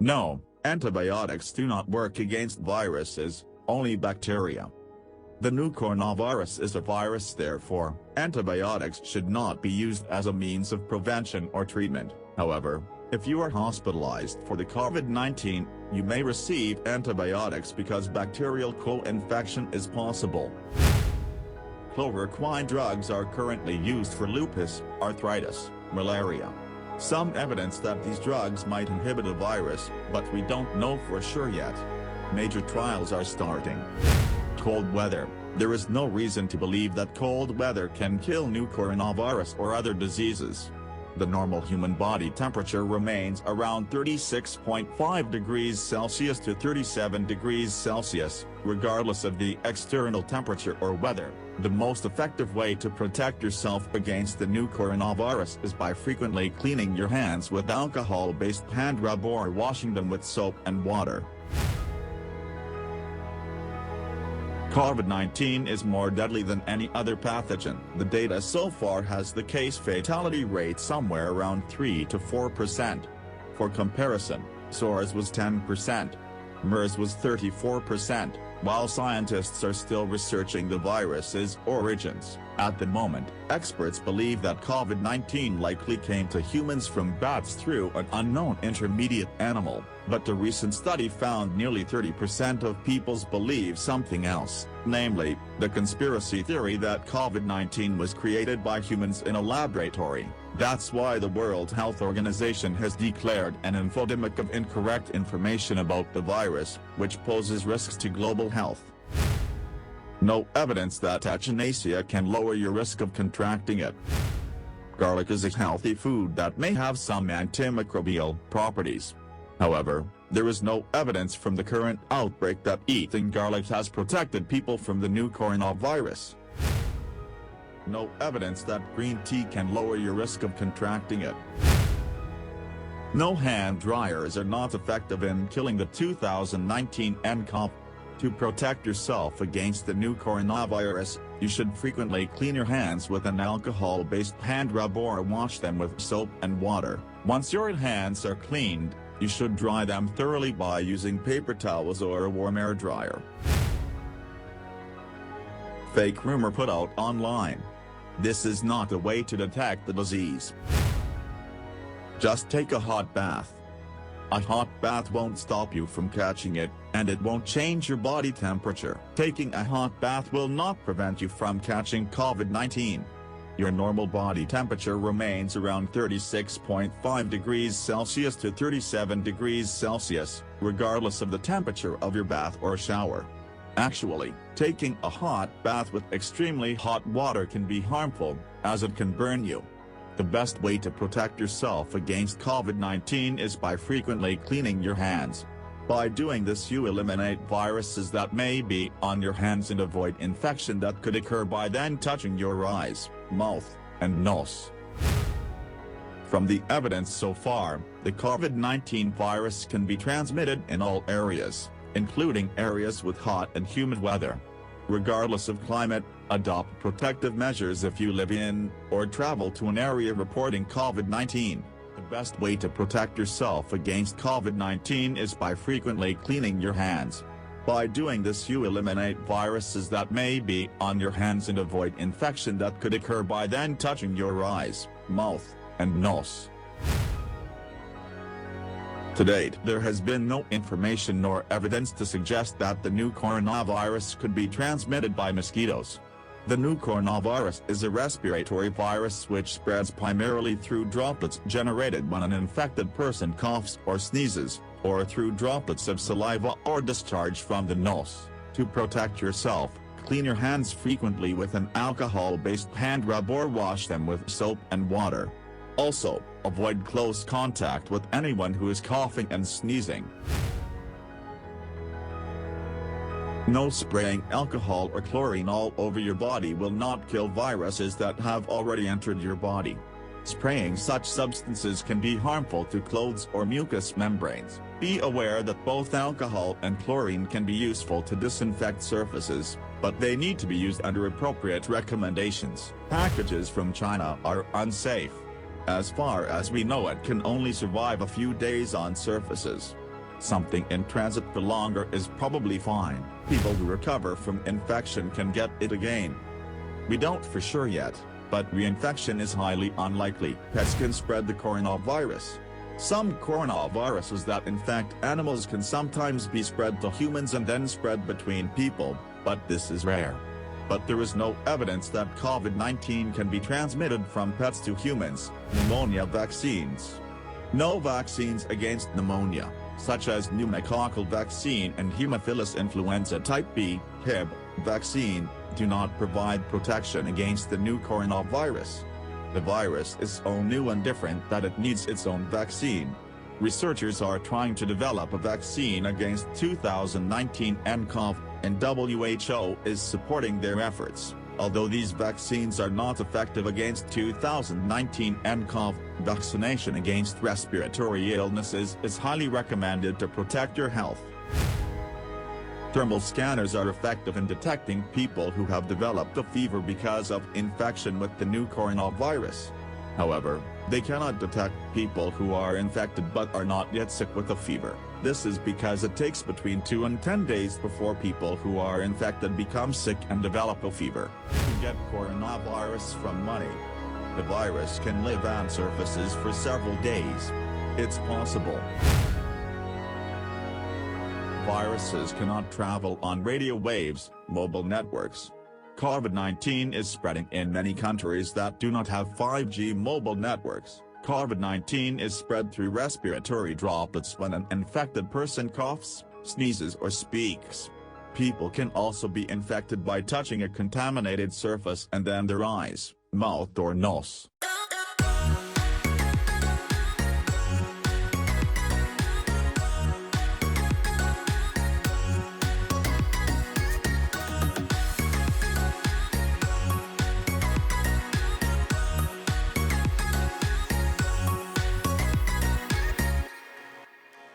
No, antibiotics do not work against viruses, only bacteria. The new coronavirus is a virus, therefore, antibiotics should not be used as a means of prevention or treatment. However, if you are hospitalized for the COVID-19, you may receive antibiotics because bacterial co-infection is possible. Chloroquine drugs are currently used for lupus, arthritis, malaria. Some evidence that these drugs might inhibit a virus, but we don't know for sure yet. Major trials are starting. Cold weather. There is no reason to believe that cold weather can kill new coronavirus or other diseases. The normal human body temperature remains around 36.5 degrees Celsius to 37 degrees Celsius, regardless of the external temperature or weather. The most effective way to protect yourself against the new coronavirus is by frequently cleaning your hands with alcohol-based hand rub or washing them with soap and water. COVID-19 is more deadly than any other pathogen. The data so far has the case fatality rate somewhere around 3 to 4%. For comparison, SARS was 10%. MERS was 34%, while scientists are still researching the virus's origins. At the moment, experts believe that COVID-19 likely came to humans from bats through an unknown intermediate animal, but a recent study found nearly 30% of people believe something else, namely, the conspiracy theory that COVID-19 was created by humans in a laboratory. That's why the World Health Organization has declared an infodemic of incorrect information about the virus, which poses risks to global health. No evidence that echinacea can lower your risk of contracting it. Garlic is a healthy food that may have some antimicrobial properties. However, there is no evidence from the current outbreak that eating garlic has protected people from the new coronavirus. No evidence that green tea can lower your risk of contracting it. No hand dryers are not effective in killing the 2019 nCoV. To protect yourself against the new coronavirus, you should frequently clean your hands with an alcohol-based hand rub or wash them with soap and water. Once your hands are cleaned, you should dry them thoroughly by using paper towels or a warm air dryer. Fake rumor put out online. This is not a way to detect the disease. Just take a hot bath. A hot bath won't stop you from catching it, and it won't change your body temperature. Taking a hot bath will not prevent you from catching COVID-19. Your normal body temperature remains around 36.5 degrees Celsius to 37 degrees Celsius, regardless of the temperature of your bath or shower. Actually, taking a hot bath with extremely hot water can be harmful, as it can burn you. The best way to protect yourself against COVID-19 is by frequently cleaning your hands. By doing this, you eliminate viruses that may be on your hands and avoid infection that could occur by then touching your eyes, mouth, and nose. From the evidence so far, the COVID-19 virus can be transmitted in all areas, including areas with hot and humid weather. Regardless of climate, adopt protective measures if you live in or travel to an area reporting COVID-19. The best way to protect yourself against COVID-19 is by frequently cleaning your hands. By doing this, you eliminate viruses that may be on your hands and avoid infection that could occur by then touching your eyes, mouth, and nose. To date, there has been no information nor evidence to suggest that the new coronavirus could be transmitted by mosquitoes. The new coronavirus is a respiratory virus which spreads primarily through droplets generated when an infected person coughs or sneezes, or through droplets of saliva or discharge from the nose. To protect yourself, clean your hands frequently with an alcohol-based hand rub or wash them with soap and water. Also, avoid close contact with anyone who is coughing and sneezing. No spraying alcohol or chlorine all over your body will not kill viruses that have already entered your body. Spraying such substances can be harmful to clothes or mucous membranes. Be aware that both alcohol and chlorine can be useful to disinfect surfaces, but they need to be used under appropriate recommendations. Packages from China are unsafe. As far as we know, it can only survive a few days on surfaces. Something in transit for longer is probably fine. People who recover from infection can get it again. We don't for sure yet, but reinfection is highly unlikely. Pets can spread the coronavirus. Some coronaviruses that infect animals can sometimes be spread to humans and then spread between people, but this is rare. But there is no evidence that COVID-19 can be transmitted from pets to humans. Pneumonia vaccines. No vaccines against pneumonia, such as pneumococcal vaccine and Haemophilus influenza type B, Hib, vaccine, do not provide protection against the new coronavirus. The virus is so new and different that it needs its own vaccine. Researchers are trying to develop a vaccine against 2019 nCoV, and WHO is supporting their efforts. Although these vaccines are not effective against 2019 nCoV, vaccination against respiratory illnesses is highly recommended to protect your health. Thermal scanners are effective in detecting people who have developed a fever because of infection with the new coronavirus. However, they cannot detect people who are infected but are not yet sick with a fever. This is because it takes between 2 and 10 days before people who are infected become sick and develop a fever. To get coronavirus from money. The virus can live on surfaces for several days. It's possible. Viruses cannot travel on radio waves, mobile networks. COVID-19 is spreading in many countries that do not have 5G mobile networks. COVID-19 is spread through respiratory droplets when an infected person coughs, sneezes or speaks. People can also be infected by touching a contaminated surface and then their eyes, mouth or nose.